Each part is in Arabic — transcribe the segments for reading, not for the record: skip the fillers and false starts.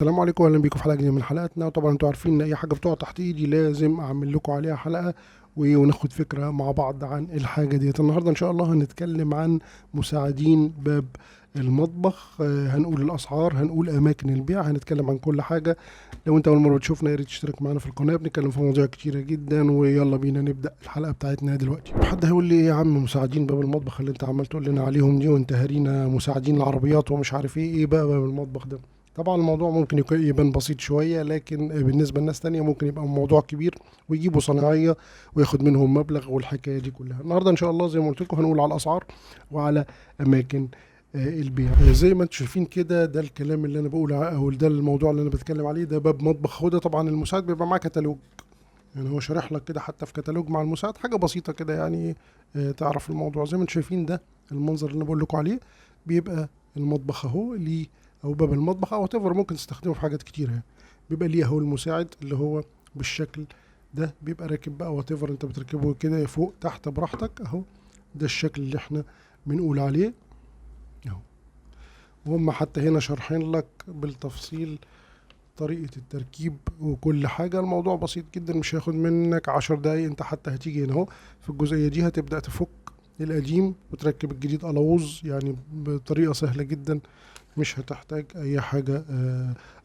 السلام عليكم واهلا بيكم في حلقه جديده من حلقاتنا. وطبعا انتوا عارفين ان اي حاجه بتقع تحت ايدي لازم اعمل لكم عليها حلقه وناخد فكره مع بعض عن الحاجه ديت. النهارده ان شاء الله هنتكلم عن مساعدين باب المطبخ. هنقول الاسعار، هنقول اماكن البيع، هنتكلم عن كل حاجه. لو انت اول مره بتشوفنا يا ريت تشترك معانا في القناه، بنتكلم في مواضيع كتيره جدا. ويلا بينا نبدا الحلقه بتاعتنا دلوقتي. حد هيقول لي ايه يا عم مساعدين باب المطبخ اللي انت عمال تقول لنا عليهم دي، وانت هارينا مساعدين العربيات ومش عارف ايه بقى باب المطبخ ده؟ طبعا الموضوع ممكن يبان بسيط شوية، لكن بالنسبة لناس تانية ممكن يبقى موضوع كبير ويجيبوا صناعية وياخد منهم مبلغ والحكاية دي كلها. النهاردة إن شاء الله زي ما قلت لكم هنقول على الأسعار وعلى أماكن البيع. زي ما انتم شايفين كده، ده الكلام اللي انا بقوله او ده الموضوع اللي انا بتكلم عليه. ده باب مطبخ. هو ده طبعا المساعد بيبقى معاه كتالوج، يعني هو شارح لك كده حتى في كتالوج مع المساعد حاجة بسيطة كده يعني. تعرف الموضوع زي ما انتم شايفين. ده المنظر اللي انا بقول لكم عليه بيبقى المطبخ اهو ليه، او باب المطبخ او تفر ممكن تستخدمه في حاجات كتير يعني. بيبقى ليه اهو المساعد اللي هو بالشكل ده، بيبقى راكب بقى واتيفر انت بتركبه كده فوق تحت براحتك اهو. ده الشكل اللي احنا بنقول عليه اهو. وهم حتى هنا شارحين لك بالتفصيل طريقة التركيب وكل حاجة. الموضوع بسيط جدا، مش هياخد منك 10 دقايق. انت حتى هتيجي هنا اهو في الجزئية دي هتبدأ تفك القديم وتركب الجديد ألوز، يعني بطريقة سهلة جدا، مش هتحتاج أي حاجة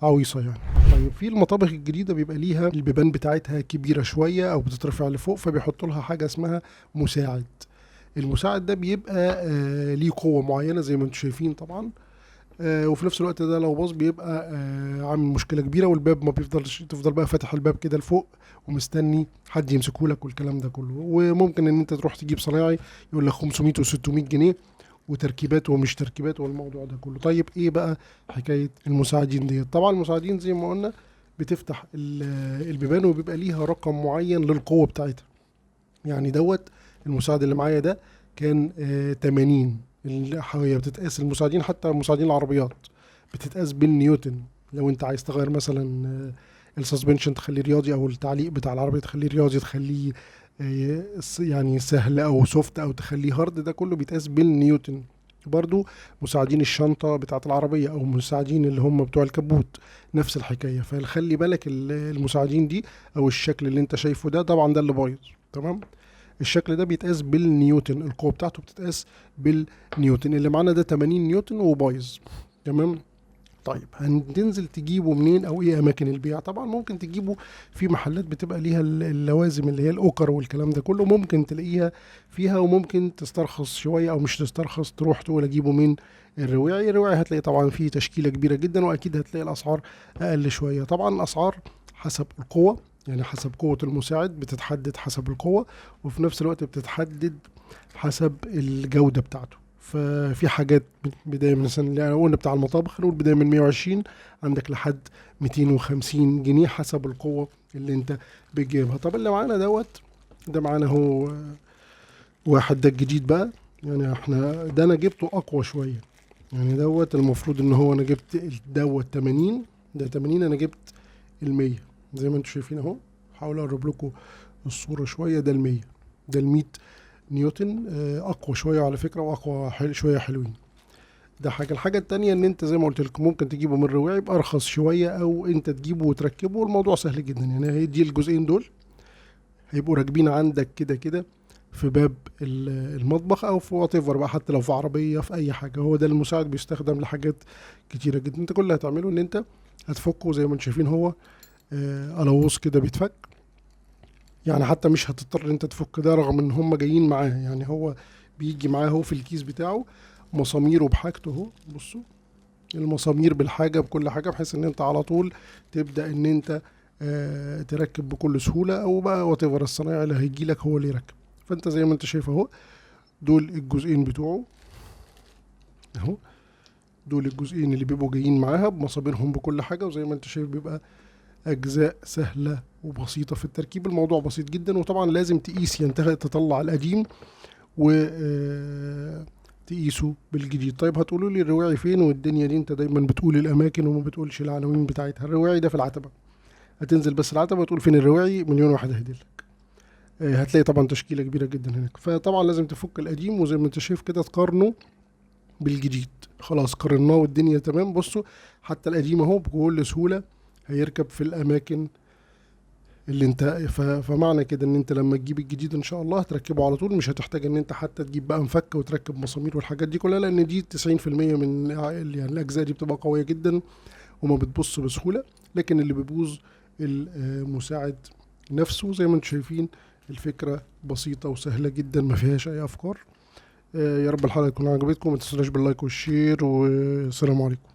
عويصة يعني. طيب في المطابخ الجديدة بيبقى ليها البيبان بتاعتها كبيرة شوية أو بتترفع لفوق، فبيحطوا لها حاجة اسمها مساعد. المساعد ده بيبقى ليه قوة معينة زي ما انتم شايفين طبعا. وفي نفس الوقت ده لو باظ بيبقى عامل مشكله كبيره، والباب ما بيفضلش، تفضل بقى فاتح الباب كده لفوق ومستني حد يمسكه لك والكلام ده كله. وممكن ان انت تروح تجيب صنايعي يقول لك 500 و600 جنيه وتركيبات ومش تركيبات والموضوع ده كله. طيب ايه بقى حكايه المساعدين دي؟ طبعا المساعدين زي ما قلنا بتفتح البيبان وبيبقى ليها رقم معين للقوه بتاعتها. يعني دوت المساعد اللي معايا ده كان 80. هي بتتقاس المساعدين، حتى مساعدين العربيات بتتقاس بالنيوتن. لو انت عايز تغير مثلا السسبنشن تخليه رياضي، او التعليق بتاع العربية تخليه رياضي، تخليه يعني سهل او سوفت، او تخليه هارد، ده كله بيتقاس بالنيوتن. برضو مساعدين الشنطة بتاعة العربية أو مساعدين اللي هم بتوع الكبوت نفس الحكاية. فخلي بالك المساعدين دي أو الشكل اللي أنت شايفه ده طبعا ده اللي بايظ. تمام. الشكل ده بيتقاس بالنيوتن، القوة بتاعته بتتقاس بالنيوتن. اللي معانا ده 80 نيوتن وبايظ. تمام. طيب هتنزل تجيبه منين او ايه اماكن البيع؟ طبعا ممكن تجيبه في محلات بتبقى ليها اللوازم اللي هي الاوكر والكلام ده كله، ممكن تلاقيها فيها. وممكن تسترخص شويه او مش تسترخص، تروح تقول اجيبه من الرواعي. الرواعي هتلاقي طبعا فيه تشكيله كبيره جدا، واكيد هتلاقي الاسعار اقل شويه. طبعا الاسعار حسب القوه، يعني حسب قوة المساعد بتتحدد حسب القوة، وفي نفس الوقت بتتحدد حسب الجودة بتاعته. ففي حاجات بداية من مثلا اللي قلنا بتاع المطابخ، نقول بداية من 120 عندك لحد 250 جنيه حسب القوة اللي انت بتجيبها. طب اللي معانا دوت، ده معانا هو واحد ده الجديد بقى. يعني احنا ده انا جبته اقوى شوية. يعني دوت المفروض ان هو انا جبت دوت 80، ده 80، انا جبت ال100 زي ما انتم شايفين اهو. هحاول اقرب لكم الصورة شوية. ده ال100، ده ال100 نيوتن. اقوى شوية على فكرة، واقوى شوية حلوين. ده حاجة. الحاجة التانية ان انت زي ما قلت لكم ممكن تجيبه من رواعي بارخص شوية، او انت تجيبه وتركبه، والموضوع سهل جدا. يعني هيدي الجزئين دول هيبقوا راكبين عندك كده كده في باب المطبخ، او في وات ايفر بقى، حتى لو في عربية في اي حاجة. هو ده المساعد بيستخدم لحاجات كتيرة جدا. انت كل اللي هتعمله ان انت هتفكه زي ما انتم شايفين. هو قلاووز كده بيتفك، يعني حتى مش هتضطر انت تفك ده رغم ان هم جايين معاه. يعني هو بيجي معاه هو في الكيس بتاعه مساميره بحاجته اهو. بصوا المسامير بالحاجه بكل حاجه، بحيث ان انت على طول تبدا ان انت تركب بكل سهوله، او بقى وات ايفر الصنايعي اللي هيجي لك هو اللي يركب. فانت زي ما انت شايف اهو، دول الجزئين بتوعه اهو. دول الجزئين اللي بيبقوا جايين معاها بمساميرهم بكل حاجه. وزي ما انت شايف بيبقى اجزاء سهله وبسيطه في التركيب. الموضوع بسيط جدا. وطبعا لازم تقيس، يعني تطلع القديم و تقيسه بالجديد. طيب هتقولوا لي الرواعي فين والدنيا دي؟ انت دايما بتقول الاماكن وما بتقولش العناوين بتاعتها. الرواعي ده في العتبه. هتنزل بس العتبه وتقول فين الرواعي، مليون واحد هيهدلك. هتلاقي طبعا تشكيله كبيره جدا هناك. فطبعا لازم تفك القديم، وزي ما انت شايف كده تقارنه بالجديد. خلاص قارناه والدنيا تمام. بصوا حتى القديم اهو بكل سهولة هيركب في الاماكن اللي انت فمعنى كده ان انت لما تجيب الجديد ان شاء الله هتركبه على طول، مش هتحتاج ان انت حتى تجيب بقى مفك وتركب مسامير والحاجات دي كلها، لان دي 90% من يعني الاجزاء دي بتبقى قوية جدا وما بتبص بسهولة. لكن اللي بيبوظ المساعد نفسه. زي ما انتم شايفين الفكرة بسيطة وسهلة جدا، ما فيهاش اي افكار. يا رب الحلقة تكون عجبتكم، ما تنسوناش باللايك والشير، والسلام عليكم.